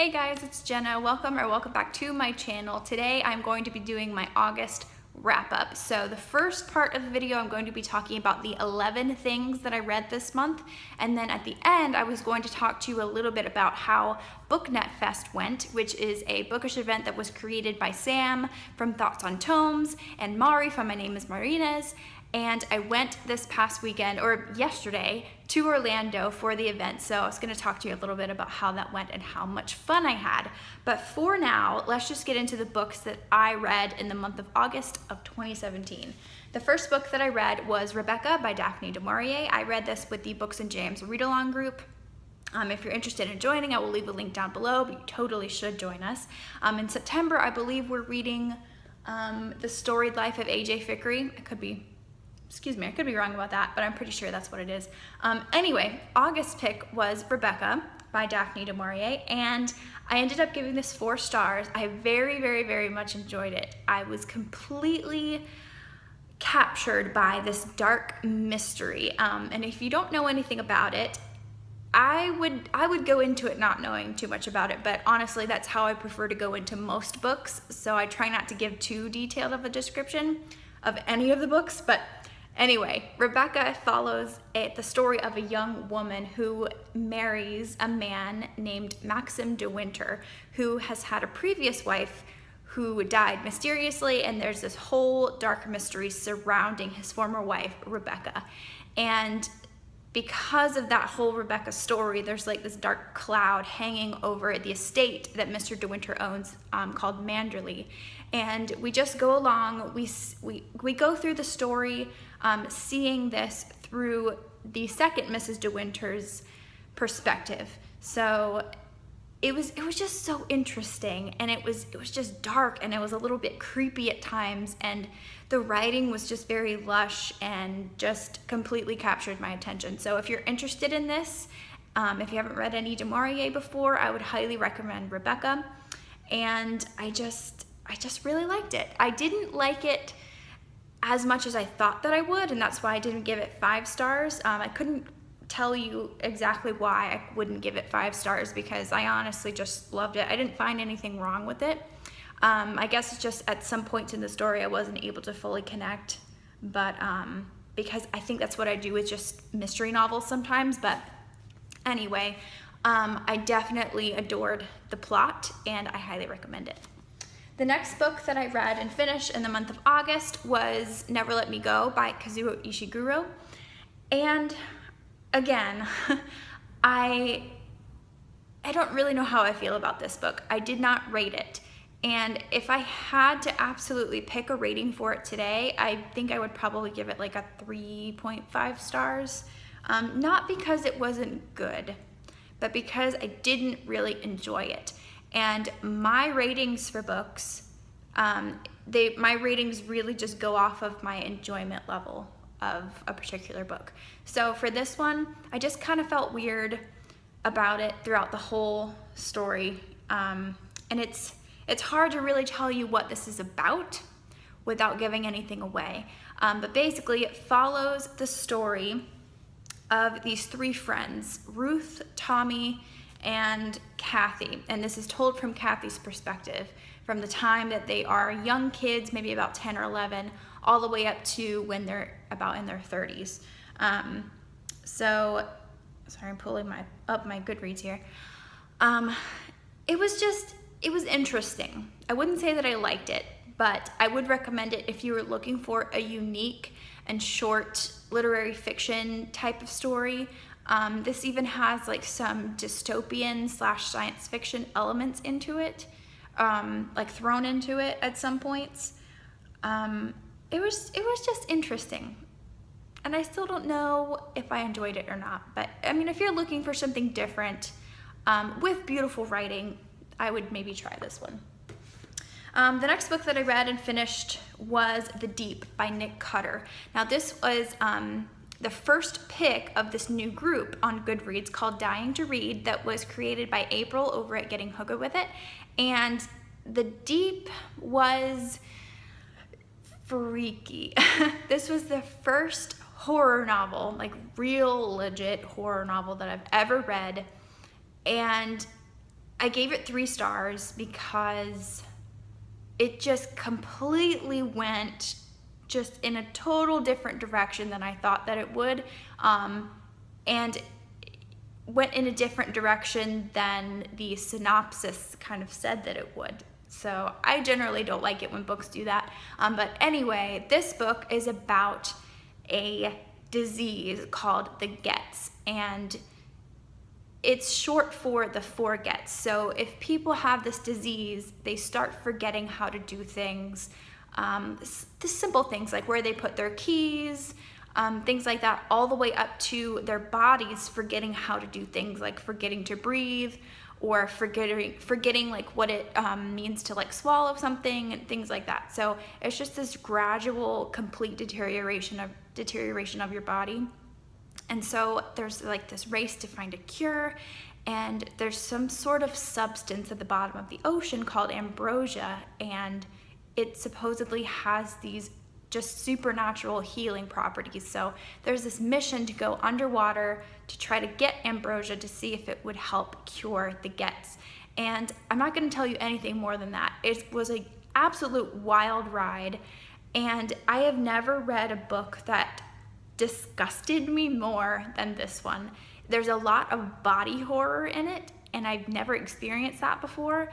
Hey guys, it's Jenna. Welcome back to my channel. Today I'm going to be doing my August wrap up. So the first part of the video I'm going to be talking about the 11 things that I read this month, and then at the end I was going to talk to you a little bit about how BookNetFest went, which is a bookish event that was created by Sam from Thoughts on Tomes and Mari from My Name is Marina's. And I went this past weekend, or yesterday, to Orlando for the event. So I was gonna talk to you a little bit about how that went and how much fun I had. But for now, let's just get into the books that I read in the month of August of 2017. The first book that I read was Rebecca by Daphne du Maurier. I read this with the Books and Jams read-along group. If you're interested in joining, I will leave a link down below, but you totally should join us. In September, I believe we're reading The Storied Life of A.J. Fickery. I could be wrong about that, but I'm pretty sure that's what it is. Anyway, August pick was Rebecca by Daphne du Maurier, and I ended up giving this 4 stars. I very much enjoyed it. I was completely captured by this dark mystery, and if you don't know anything about it, I would go into it not knowing too much about it, but honestly, that's how I prefer to go into most books, so I try not to give too detailed of a description of any of the books. But anyway, Rebecca follows the story of a young woman who marries a man named Maxim de Winter, who has had a previous wife who died mysteriously, and there's this whole dark mystery surrounding his former wife, Rebecca. And because of that whole Rebecca story, there's like this dark cloud hanging over the estate that Mr. de Winter owns, called Manderley. And we just go along, we go through the story, seeing this through the second Mrs. de Winter's perspective. So it was just so interesting, and it was just dark, and it was a little bit creepy at times, and the writing was just very lush and just completely captured my attention. So if you're interested in this, if you haven't read any du Maurier before, I would highly recommend Rebecca. And I just really liked it. I didn't like it as much as I thought that I would, and that's why I didn't give it 5 stars. I couldn't tell you exactly why I wouldn't give it 5 stars, because I honestly just loved it. I didn't find anything wrong with it. I guess it's just at some points in the story I wasn't able to fully connect, but because I think that's what I do with just mystery novels sometimes. But anyway, I definitely adored the plot, and I highly recommend it. The next book that I read and finished in the month of August was Never Let Me Go by Kazuo Ishiguro. And again, I don't really know how I feel about this book. I did not rate it. And if I had to absolutely pick a rating for it today, I think I would probably give it like a 3.5 stars. Not because it wasn't good, but because I didn't really enjoy it. And my ratings for books, my ratings really just go off of my enjoyment level of a particular book. So for this one, I just kind of felt weird about it throughout the whole story. And it's hard to really tell you what this is about without giving anything away. But basically it follows the story of these 3 friends, Ruth, Tommy, and Kathy. And this is told from Kathy's perspective, from the time that they are young kids, maybe about 10 or 11, all the way up to when they're about in their 30s. So, sorry, I'm pulling up my Goodreads here. It was interesting. I wouldn't say that I liked it, but I would recommend it if you were looking for a unique and short literary fiction type of story. This even has like some dystopian / science fiction elements into it, like thrown into it at some points. It was just interesting, and I still don't know if I enjoyed it or not. But I mean, if you're looking for something different with beautiful writing, I would maybe try this one. The next book that I read and finished was The Deep by Nick Cutter. Now this was the first pick of this new group on Goodreads called Dying to Read that was created by April over at Getting Hooked with It. And The Deep was freaky. This was the first horror novel, like real legit horror novel that I've ever read. And I gave it 3 stars because it just completely went just in a total different direction than I thought that it would, and went in a different direction than the synopsis kind of said that it would. So I generally don't like it when books do that. But anyway, this book is about a disease called the Gets, and it's short for the 4 Gets. So if people have this disease, they start forgetting how to do things, the simple things like where they put their keys, things like that, all the way up to their bodies forgetting how to do things like forgetting to breathe, or forgetting like what it means to like swallow something and things like that. So it's just this gradual, complete deterioration of your body. And so there's like this race to find a cure, and there's some sort of substance at the bottom of the ocean called ambrosia, and it supposedly has these just supernatural healing properties. So there's this mission to go underwater to try to get ambrosia to see if it would help cure the Gets. And I'm not going to tell you anything more than that. It was an absolute wild ride, and I have never read a book that disgusted me more than this one. There's a lot of body horror in it, and I've never experienced that before.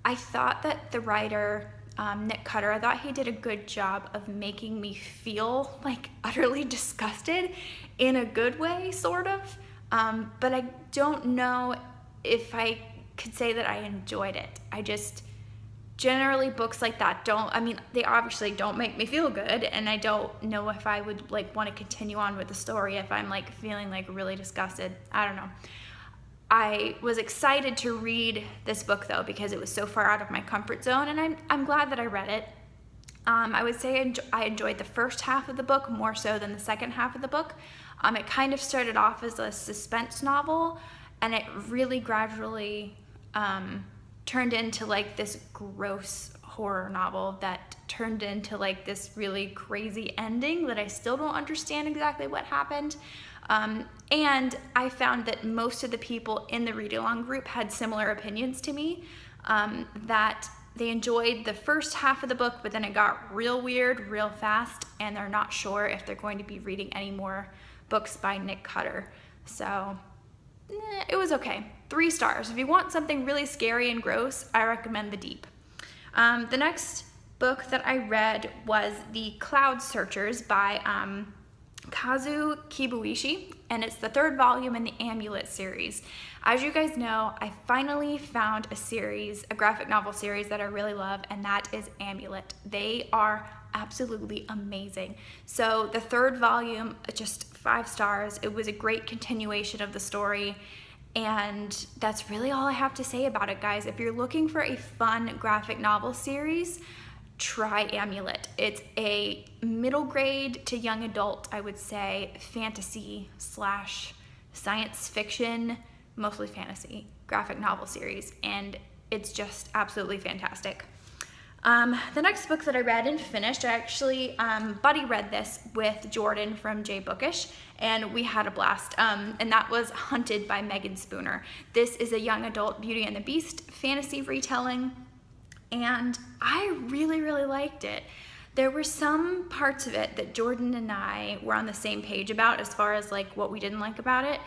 I thought that the writer, Nick Cutter, I thought he did a good job of making me feel like utterly disgusted in a good way, sort of. But I don't know if I could say that I enjoyed it. I just, generally books like that they obviously don't make me feel good, and I don't know if I would like want to continue on with the story if I'm like feeling like really disgusted. I don't know. I was excited to read this book though because it was so far out of my comfort zone, and I'm glad that I read it. I would say I enjoyed the first half of the book more so than the second half of the book. It kind of started off as a suspense novel, and it really gradually turned into like this gross horror novel that turned into like this really crazy ending that I still don't understand exactly what happened. And I found that most of the people in the read-along group had similar opinions to me, that they enjoyed the first half of the book, but then it got real weird real fast, and they're not sure if they're going to be reading any more books by Nick Cutter. So it was okay. 3 stars. If you want something really scary and gross, I recommend The Deep. The next book that I read was The Cloud Searchers by Kazuo Kibuishi, and it's the 3rd volume in the Amulet series. As you guys know, I finally found a graphic novel series that I really love, and that is Amulet. They are absolutely amazing. So the 3rd volume, just 5 stars. It was a great continuation of the story, and that's really all I have to say about it, guys. If you're looking for a fun graphic novel series, try Amulet. It's a middle grade to young adult, I would say, fantasy / science fiction, mostly fantasy, graphic novel series, and it's just absolutely fantastic. The next book that I read and finished, I actually buddy read this with Jordan from J Bookish, and we had a blast, and that was Hunted by Meagan Spooner. This is a young adult Beauty and the Beast fantasy retelling, and I really, really liked it. There were some parts of it that Jordan and I were on the same page about as far as like what we didn't like about it.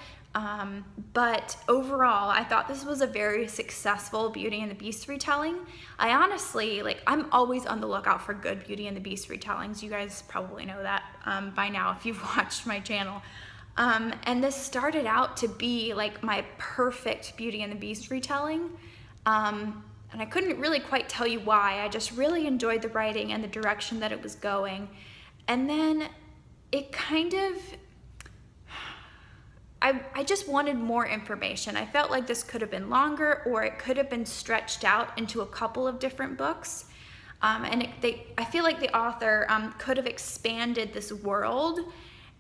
But overall, I thought this was a very successful Beauty and the Beast retelling. I honestly, I'm always on the lookout for good Beauty and the Beast retellings. You guys probably know that by now if you've watched my channel. And this started out to be like my perfect Beauty and the Beast retelling. And I couldn't really quite tell you why. I just really enjoyed the writing and the direction that it was going. And then it kind of, I just wanted more information. I felt like this could have been longer, or it could have been stretched out into a couple of different books. And I feel like the author could have expanded this world.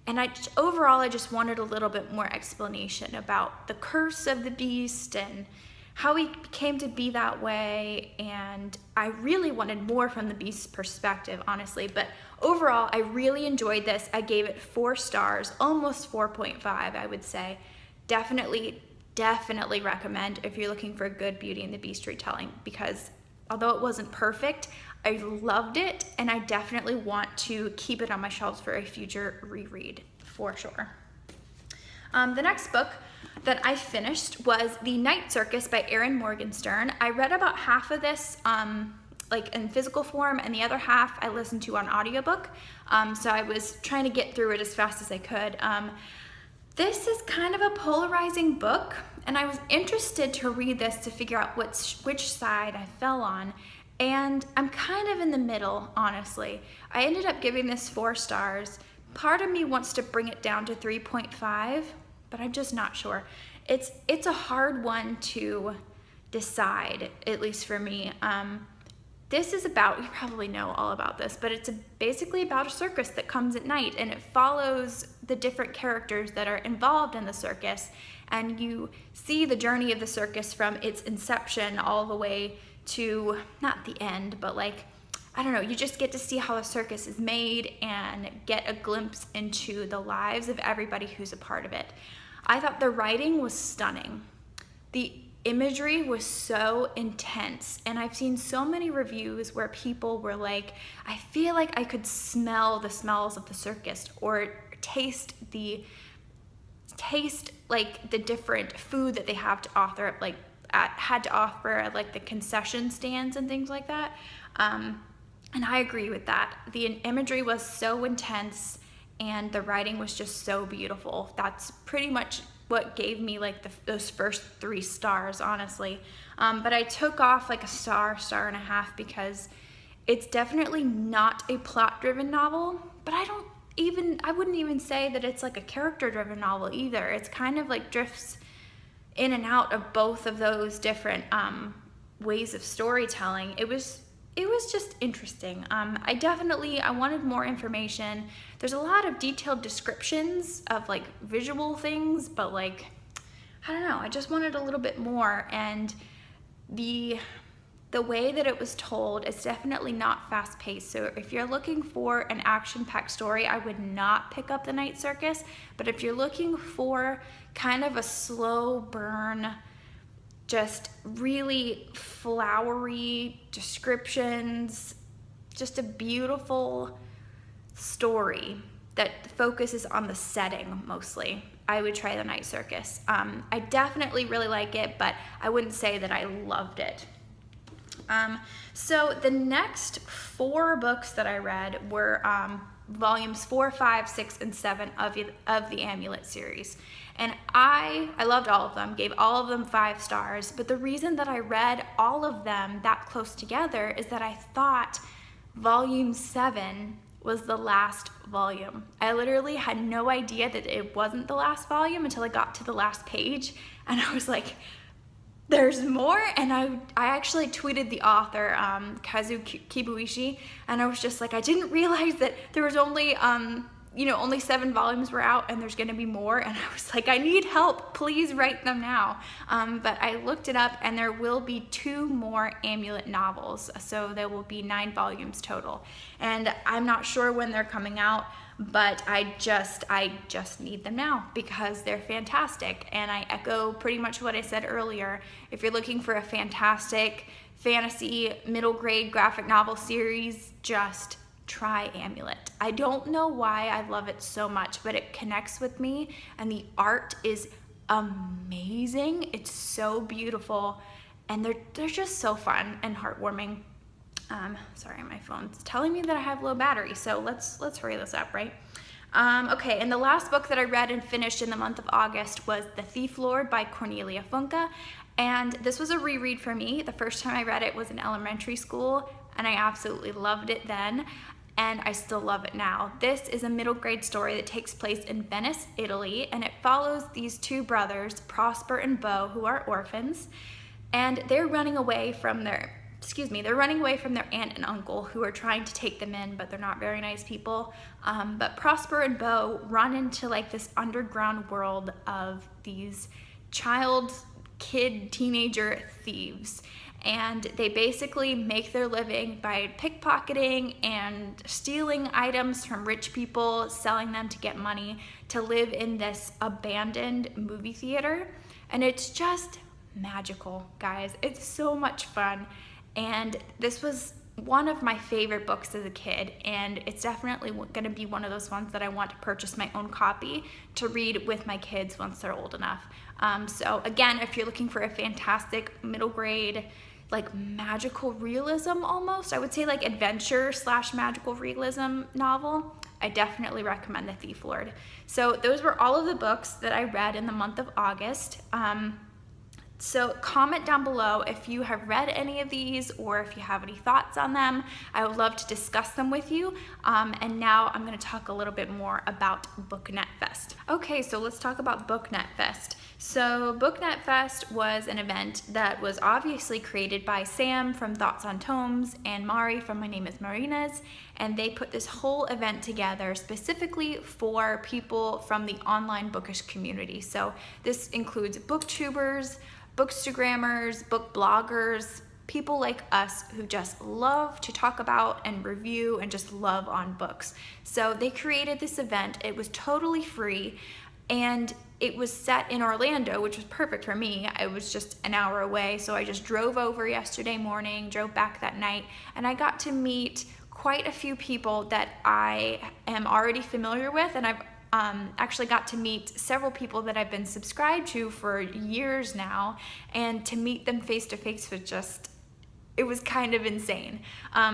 And overall, I just wanted a little bit more explanation about the curse of the beast and how he came to be that way, and I really wanted more from the beast's perspective, honestly. But overall, I really enjoyed this. I gave it 4 stars, almost 4.5, I would say. Definitely definitely recommend if you're looking for good Beauty and the Beast retelling, because although it wasn't perfect, I loved it, and I definitely want to keep it on my shelves for a future reread for sure. The next book that I finished was The Night Circus by Erin Morgenstern. I read about half of this like in physical form, and the other half I listened to on audiobook. So I was trying to get through it as fast as I could. This is kind of a polarizing book, and I was interested to read this to figure out which side I fell on. And I'm kind of in the middle, honestly. I ended up giving this 4 stars. Part of me wants to bring it down to 3.5, but I'm just not sure. It's a hard one to decide, at least for me. This is about, you probably know all about this, but it's basically about a circus that comes at night, and it follows the different characters that are involved in the circus, and you see the journey of the circus from its inception all the way to, not the end, but like, I don't know, you just get to see how a circus is made and get a glimpse into the lives of everybody who's a part of it. I thought the writing was stunning. The imagery was so intense, and I've seen so many reviews where people were like, I feel like I could smell the smells of the circus, or taste like the different food that they have to offer, like had to offer at like the concession stands and things like that. And I agree with that. The imagery was so intense, and the writing was just so beautiful. That's pretty much what gave me like those first 3 stars, honestly. But I took off like a star and a half, because it's definitely not a plot-driven novel, but I wouldn't even say that it's like a character-driven novel either. It's kind of like drifts in and out of both of those different ways of storytelling. It was just interesting. I wanted more information. There's a lot of detailed descriptions of like visual things, but like, I don't know, I just wanted a little bit more. And the way that it was told is definitely not fast paced. So if you're looking for an action-packed story, I would not pick up The Night Circus. But if you're looking for kind of a slow burn, just really flowery descriptions, just a beautiful story that focuses on the setting mostly, I would try The Night Circus. I definitely really like it, but I wouldn't say that I loved it. So the next 4 books that I read were volumes 4, 5, 6, and 7 of the Amulet series. And I loved all of them, gave all of them 5 stars, but the reason that I read all of them that close together is that I thought volume 7 was the last volume. I literally had no idea that it wasn't the last volume until I got to the last page, and I was like, there's more. And I actually tweeted the author, Kazuo Kibuishi, and I was just like, I didn't realize that there was only only 7 volumes were out, and there's gonna be more. And I was like, I need help, please write them now. But I looked it up, and there will be 2 more Amulet novels, so there will be 9 volumes total. And I'm not sure when they're coming out, but I just need them now because they're fantastic. And I echo pretty much what I said earlier. If you're looking for a fantastic fantasy middle grade graphic novel series, just try Amulet. I don't know why I love it so much, but it connects with me, and the art is amazing. It's so beautiful, and they're just so fun and heartwarming. Sorry, my phone's telling me that I have low battery, so let's hurry this up, right? Okay, and the last book that I read and finished in the month of August was The Thief Lord by Cornelia Funke, and this was a reread for me. The first time I read it was in elementary school, and I absolutely loved it then, and I still love it now. This is a middle grade story that takes place in Venice, Italy, and it follows these 2 brothers, Prosper and Beau, who are orphans, and they're running away from their aunt and uncle, who are trying to take them in, but they're not very nice people. But Prosper and Beau run into like this underground world of these teenager thieves. And they basically make their living by pickpocketing and stealing items from rich people, selling them to get money to live in this abandoned movie theater. and it's just magical, guys. It's so much fun, and this was one of my favorite books as a kid, and it's definitely going to be one of those ones that I want to purchase my own copy to read with my kids once they're old enough. So again, if you're looking for a fantastic middle grade, like magical realism almost, I would say like adventure / magical realism novel, I definitely recommend The Thief Lord. So those were all of the books that I read in the month of August. So comment down below if you have read any of these or if you have any thoughts on them. I would love to discuss them with you. And now I'm going to talk a little bit more about BookNetFest. Okay, so let's talk about BookNetFest. So BookNetFest was an event that was obviously created by Sam from Thoughts on Tomes and Mari from My Name is Marina's, and they put this whole event together specifically for people from the online bookish community. So this includes booktubers, bookstagrammers, book bloggers, people like us who just love to talk about and review and just love on books. So they created this event. It was totally free, and it was set in Orlando, which was perfect for me. I was just an hour away, so I just drove over yesterday morning, drove back that night, and I got to meet quite a few people that I am already familiar with, and I've actually got to meet several people that I've been subscribed to for years now, and to meet them face to face was just, it was kind of insane.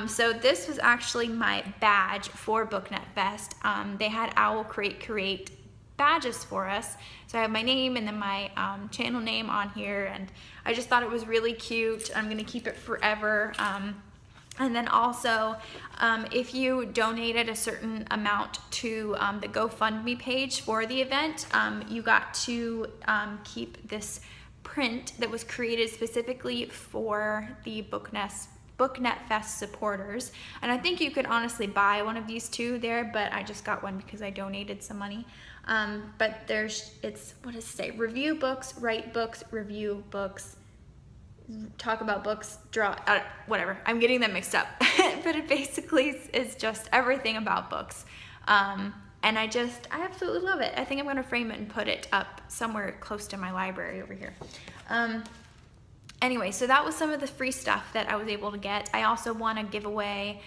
So this was actually my badge for BookNetFest. They had Owl Create badges for us. So I have my name and then my channel name on here, and I just thought it was really cute. I'm gonna keep it forever. And then also, if you donated a certain amount to the GoFundMe page for the event, you got to keep this print that was created specifically for the BookNetFest supporters. And I think you could honestly buy one of these too there, but I just got one because I donated some money. But it's, what does it say? Review books, write books, review books, talk about books, draw, whatever. I'm getting them mixed up. But it basically is just everything about books. And I absolutely love it. I think I'm gonna frame it and put it up somewhere close to my library over here. Anyway, so that was some of the free stuff that I was able to get. I also won a giveaway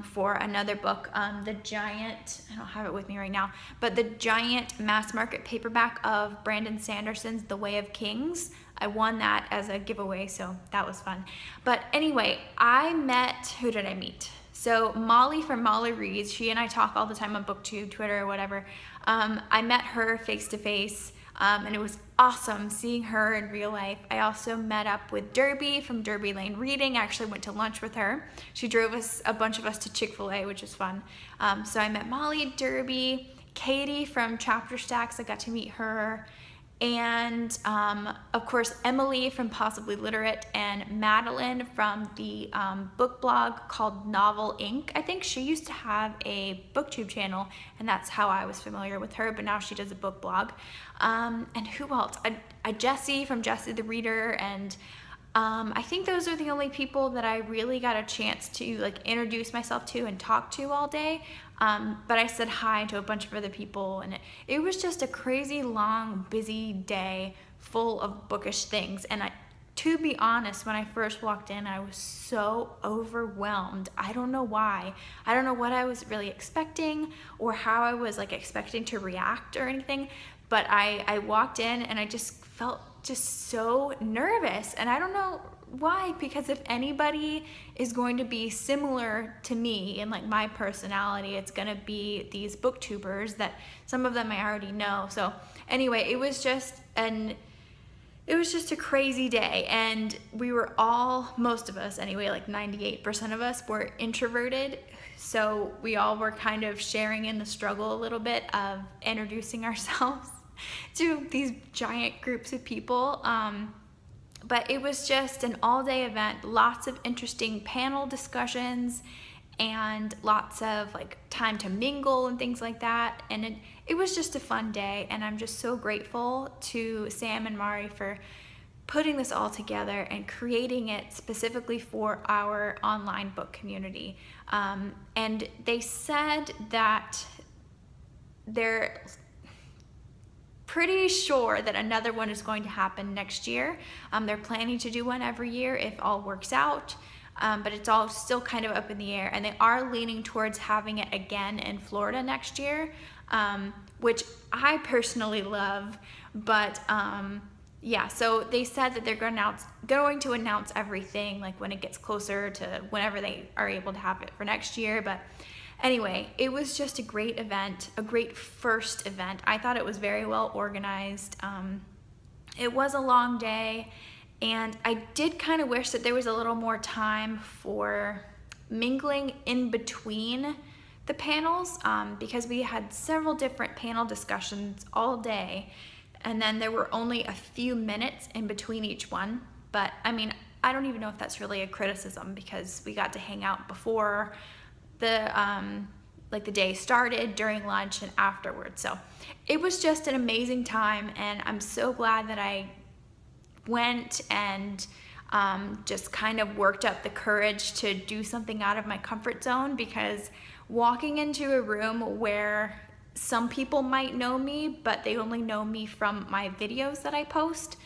for another book, the giant, I don't have it with me right now, but the giant mass market paperback of Brandon Sanderson's The Way of Kings. I won that as a giveaway, so that was fun. But anyway, who did I meet? So Molly from Molly Reads, she and I talk all the time on BookTube, Twitter, or whatever. I met her face to face, and it was awesome seeing her in real life. I also met up with Derby from Derby Lane Reading. I actually went to lunch with her. She drove a bunch of us to Chick-fil-A, which was fun. So I met Molly, Derby, Katie from Chapter Stacks. I got to meet her. And of course, Emily from Possibly Literate, and Madeline from the book blog called Novel Inc. I think she used to have a BookTube channel, and that's how I was familiar with her, but now she does a book blog. And who else? Jessie from Jessie the Reader, and I think those are the only people that I really got a chance to like introduce myself to and talk to all day. But I said hi to a bunch of other people, and it was just a crazy long, busy day full of bookish things. And to be honest, when I first walked in, I was so overwhelmed. I don't know why. I don't know what I was really expecting or how I was like expecting to react or anything, but I walked in and I just felt just so nervous, and I don't know why, because if anybody is going to be similar to me in like my personality, it's gonna be these booktubers that some of them I already know. So anyway, it was just a crazy day, and we were all, most of us anyway, like 98% of us were introverted, so we all were kind of sharing in the struggle a little bit of introducing ourselves to these giant groups of people. But it was just an all-day event, lots of interesting panel discussions and lots of like time to mingle and things like that. And it was just a fun day, and I'm just so grateful to Sam and Mari for putting this all together and creating it specifically for our online book community. And they said that pretty sure that another one is going to happen next year. They're planning to do one every year if all works out, but it's all still kind of up in the air, and they are leaning towards having it again in Florida next year, which I personally love. But yeah, so they said that they're going to announce everything like when it gets closer to whenever they are able to have it for next year. But anyway, it was just a great event, a great first event. I thought it was very well organized. It was a long day, and I did kind of wish that there was a little more time for mingling in between the panels, because we had several different panel discussions all day, and then there were only a few minutes in between each one. But I mean, I don't even know if that's really a criticism, because we got to hang out before the the day started, during lunch, and afterwards. So it was just an amazing time, and I'm so glad that I went and just kind of worked up the courage to do something out of my comfort zone, because walking into a room where some people might know me, but they only know me from my videos that I post,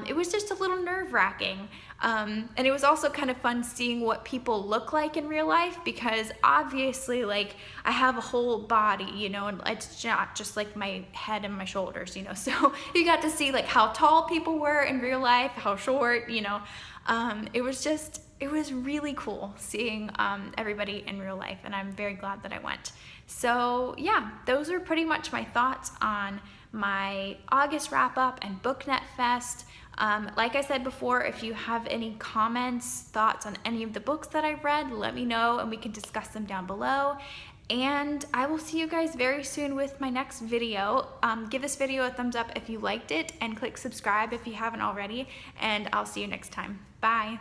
it was just a little nerve-wracking. And it was also kind of fun seeing what people look like in real life, because obviously, like, I have a whole body, you know, and it's not just like my head and my shoulders, you know. So you got to see like how tall people were in real life, how short, you know. It was really cool seeing everybody in real life, and I'm very glad that I went. So yeah, those are pretty much my thoughts on my August wrap up and BookNetFest. Like I said before, if you have any comments, thoughts on any of the books that I read, let me know and we can discuss them down below. And I will see you guys very soon with my next video. Give this video a thumbs up if you liked it, and click subscribe if you haven't already, and I'll see you next time. Bye.